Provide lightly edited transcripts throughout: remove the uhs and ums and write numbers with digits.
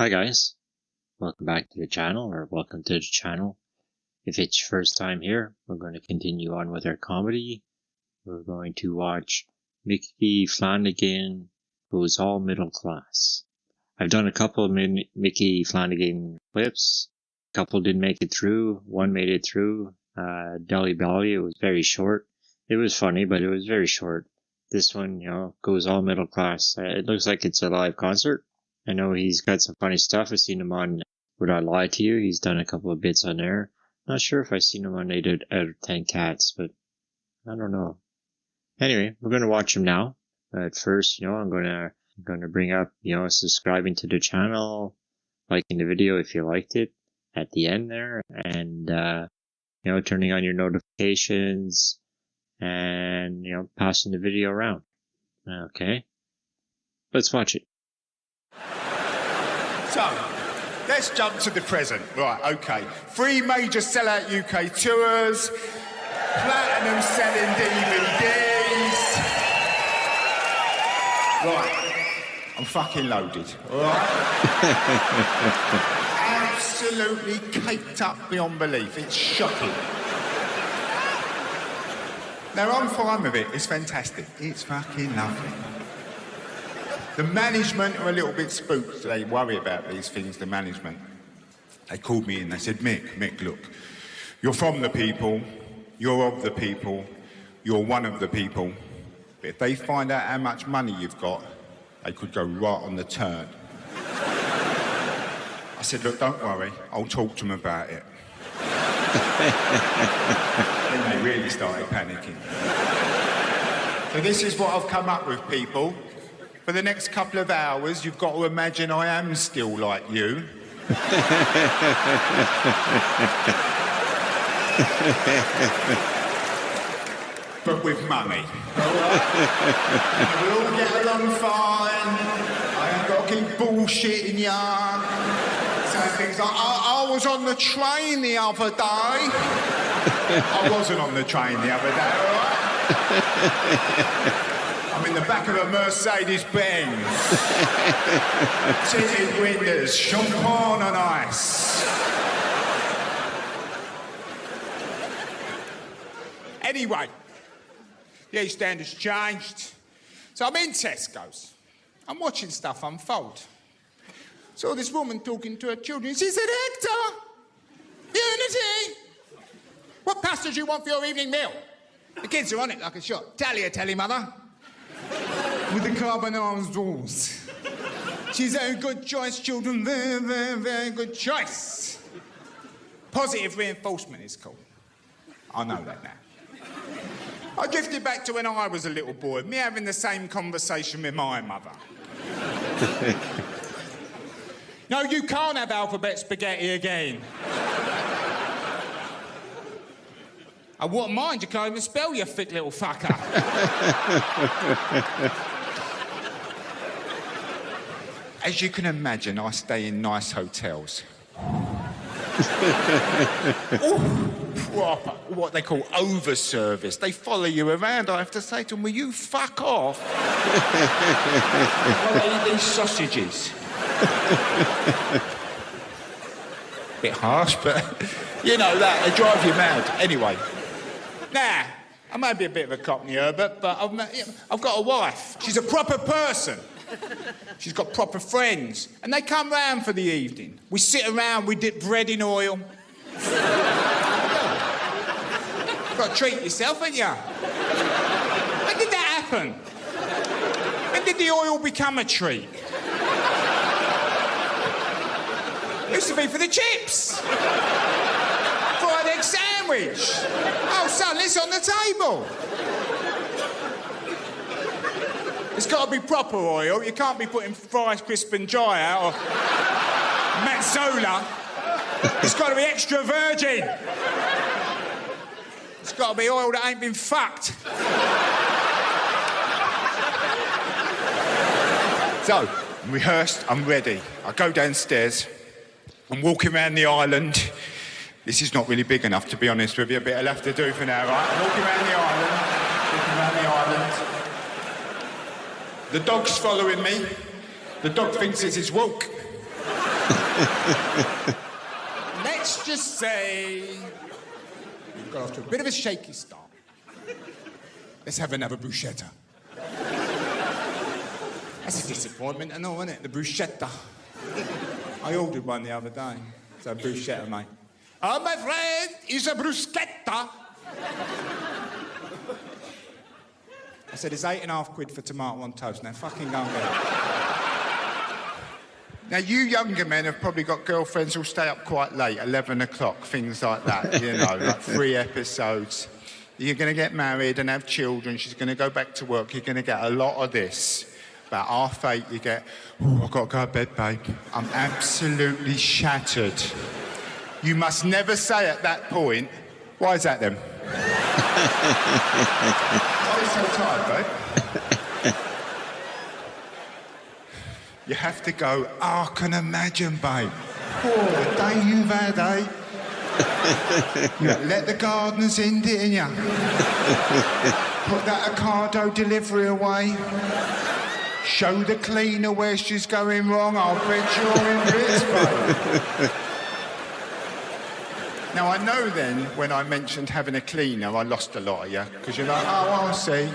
Hi guys, welcome back to the channel, or welcome to the channel. If it's your first time here, we're going to continue on with our comedy. We're going to watch Micky Flanagan Goes All Middle Class. I've done a couple of Micky Flanagan clips. A couple didn't make it through. One made it through. Delhi Belly, it was very short. It was funny, but it was very short. This one, goes all middle class. It looks like it's a live concert. I know he's got some funny stuff. I've seen him on Would I Lie to You? He's done a couple of bits on there. Not sure if I've seen him on 8 out of 10 Cats, but I don't know. Anyway, we're going to watch him now. But first, I'm going to bring up, subscribing to the channel, liking the video if you liked it at the end there, and, turning on your notifications and, passing the video around. Okay. Let's watch it. So, let's jump to the present. Right, okay. 3 major sellout UK tours, platinum selling DVDs. Right, I'm fucking loaded, alright? Absolutely caked up beyond belief. It's shocking. Now, I'm fine with it. It's fantastic. It's fucking lovely. The management are a little bit spooked. They worry about these things, the management. They called me in, they said, Mick, look, you're from the people, you're of the people, you're one of the people. But if they find out how much money you've got, they could go right on the turn. I said, look, don't worry, I'll talk to them about it. Then they really started panicking. So this is what I've come up with, people. For the next couple of hours, you've got to imagine I am still like you. But with money. We'll all get along fine. I ain't got to keep bullshitting ya. Saying things like, I was on the train the other day. I wasn't on the train the other day, all right? I'm in the back of a Mercedes-Benz. Tinted windows, champagne on ice. Anyway, the EastEnders changed. So I'm in Tesco's. I'm watching stuff unfold. Saw this woman talking to her children. She said, Hector, Unity, what pasta do you want for your evening meal? The kids are on it like a shot. Telly, mother. With the carbonara sauce. She's a good choice, children. Very, very, very good choice. Positive reinforcement is called. I know that now. I drifted back to when I was a little boy, me having the same conversation with my mother. No, you can't have alphabet spaghetti again. I wouldn't mind, you can't even spell, you thick little fucker. As you can imagine, I stay in nice hotels. Proper, what they call over-service. They follow you around. I have to say to them, will you fuck off? While they eat these sausages. Bit harsh, but you know that, they drive you mad. Anyway. Now, I may be a bit of a cockney Herbert, but I've got a wife. She's a proper person. She's got proper friends. And they come round for the evening. We sit around, we dip bread in oil. You've got to treat yourself, ain't you? When did that happen? When did the oil become a treat? It used to be for the chips. Fried egg sandwich. Oh, son, it's on the table. It's got to be proper oil. You can't be putting fries, crisp and dry out or Mazzola. It's got to be extra virgin. It's got to be oil that ain't been fucked. So, I'm rehearsed, I'm ready. I go downstairs. I'm walking around the island. This is not really big enough, to be honest with you, but I'll have to do for now, right? I'm walking around the island. The dog's following me. The dog thinks it's his walk. Let's just say we've got off to a bit of a shaky start. Let's have another bruschetta. That's a disappointment, I know, isn't it? The bruschetta. I ordered one the other day. It's a bruschetta, mate. Oh, my friend, it's a bruschetta. I said, it's £8.50 for tomato on toast. Now, fucking go and get it. Now, you younger men have probably got girlfriends who'll stay up quite late, 11 o'clock, things like that, you know, like 3 episodes. You're going to get married and have children. She's going to go back to work. You're going to get a lot of this. About 8:30, you get, oh, I've got to go to bed, babe. I'm absolutely shattered. You must never say at that point, why is that then? Why are you so tired, babe? You have to go, oh, I can imagine, babe. Oh, the day you've had, eh? You let the gardeners in, didn't you? Put that Ocado delivery away. Show the cleaner where she's going wrong. I'll bet you're in bits, babe. Now, I know then, when I mentioned having a cleaner, I lost a lot of you. Because you're like, oh, I see.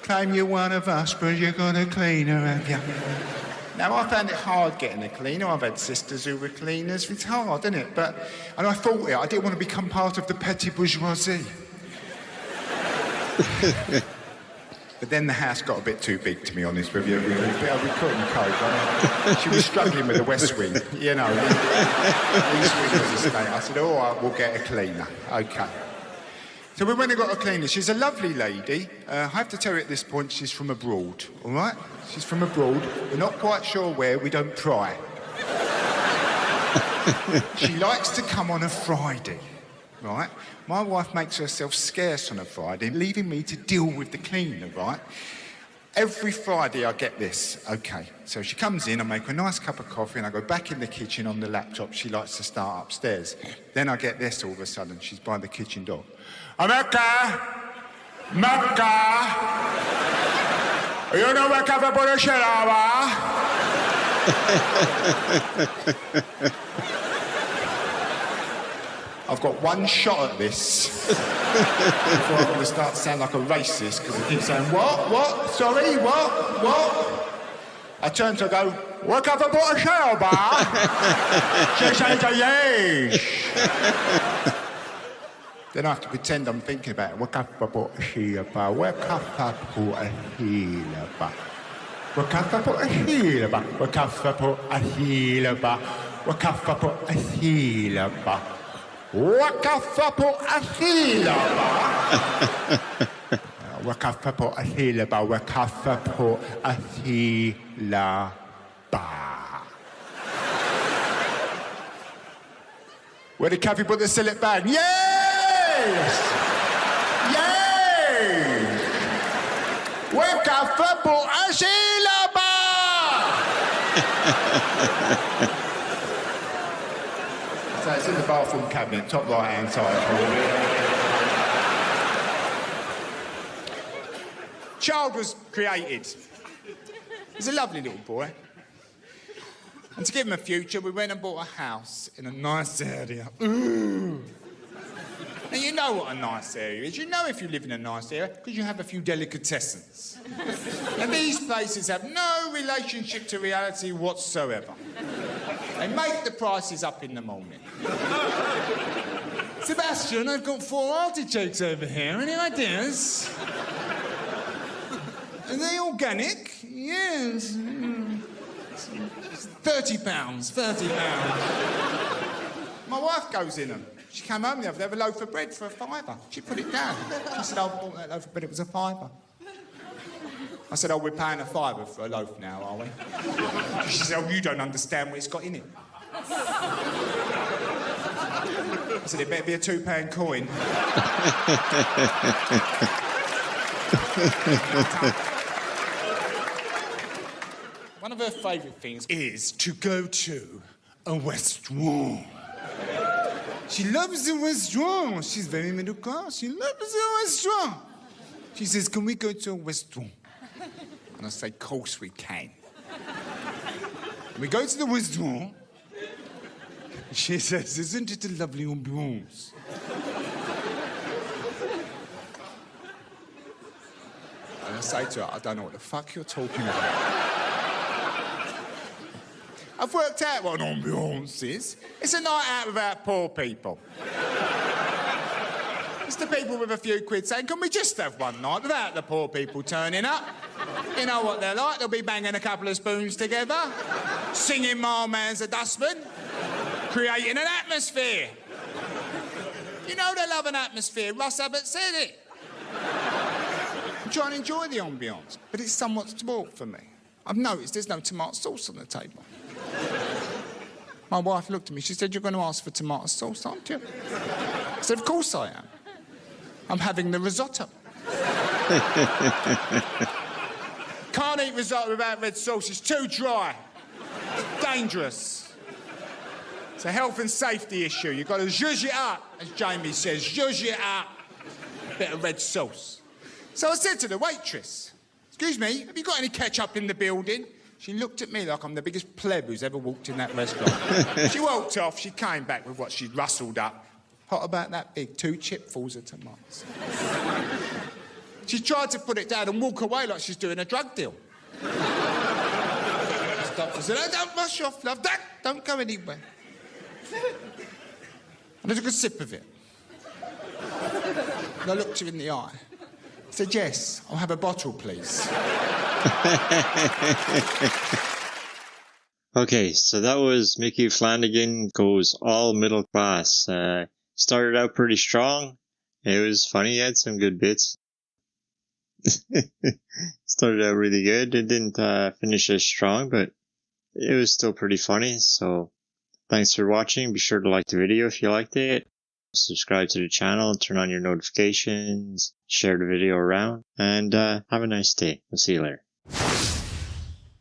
Claim you're one of us, but you've got a cleaner, have you? Now, I found it hard getting a cleaner. I've had sisters who were cleaners. It's hard, isn't it? And I thought I didn't want to become part of the petty bourgeoisie. But then the house got a bit too big, to be honest with you. We couldn't cope. She was struggling with the West Wing, you know. East Wing was a state. I said, all right, we'll get a cleaner. OK. So we went and got a cleaner. She's a lovely lady. I have to tell you at this point, she's from abroad, all right? She's from abroad. We're not quite sure where. We don't pry. She likes to come on a Friday, right? My wife makes herself scarce on a Friday, leaving me to deal with the cleaner, right? Every Friday I get this. OK, so she comes in, I make her a nice cup of coffee, and I go back in the kitchen on the laptop. She likes to start upstairs. Then I get this all of a sudden. She's by the kitchen door. America! America! You know where Cafe Borachella? I've got one shot at this before I'm going to start to sound like a racist, because I keep saying, what, sorry, what? I turn to her and go, work up a bottle shell bar. She says, yes. Then I have to pretend I'm thinking about it. Work up a bottle shell bar, work up a bottle shell bar. Work up a bottle shell bar, work up a bottle shell bar, work up a bottle shell bar. Wakafapo ahilaba. Wakafapo ahilaba. Wakafapo ahilaba. Where did Kathy put the sillet bag? Yes! Yes! Wakafapo ahilaba. So it's in the bathroom cabinet, top right-hand side. Child was created. He's a lovely little boy. And to give him a future, we went and bought a house in a nice area. Ooh. And you know what a nice area is. You know if you live in a nice area, because you have a few delicatessens. And these places have no relationship to reality whatsoever. They make the prices up in the morning. Sebastian, I've got 4 artichokes over here. Any ideas? Are they organic? Yes. £30. £30. My wife goes in them. She came home the other day with a loaf of bread for £5. She put it down. She said, I bought that loaf of bread, it was £5. I said, oh, we're paying £5 for a loaf now, are we? She said, oh, you don't understand what it's got in it. I said, it better be a £2 coin. One of her favourite things is to go to a restaurant. She loves the restaurant. She's very middle class. She loves the restaurant. She says, can we go to a restaurant? And I say, of course we can. We go to the restaurant, She says, isn't it a lovely ambiance? And I say to her, I don't know what the fuck you're talking about. I've worked out what an ambiance is. It's a night out without poor people. It's the people with a few quid saying, can we just have one night without the poor people turning up? You know what they're like, they'll be banging a couple of spoons together, singing My Man's a Dustman, creating an atmosphere. You know they love an atmosphere, Russ Abbott said it. I'm trying to enjoy the ambiance, but it's somewhat spoilt for me. I've noticed there's no tomato sauce on the table. My wife looked at me, she said, you're going to ask for tomato sauce, aren't you? I said, of course I am. I'm having the risotto. Can't eat risotto without red sauce, it's too dry. It's dangerous. It's a health and safety issue. You've got to zhuzh it up, as Jamie says, zhuzh it up. Bit of red sauce. So I said to the waitress, excuse me, have you got any ketchup in the building? She looked at me like I'm the biggest pleb who's ever walked in that restaurant. She walked off, she came back with what she'd rustled up. Pot about that big, 2 chipfuls of tomatoes. She tried to put it down and walk away like she's doing a drug deal. I stopped and said, oh, don't rush off, love. Don't go anywhere. And I took a sip of it. And I looked her in the eye. I said, yes, I'll have a bottle, please. Okay, so that was Micky Flanagan Goes All Middle Class. Started out pretty strong. It was funny. He had some good bits. Started out really good. It didn't finish as strong, but it was still pretty funny. So thanks for watching. Be sure to like the video if you liked it. Subscribe to the channel, turn on your notifications, share the video around, and have a nice day. We'll see you later.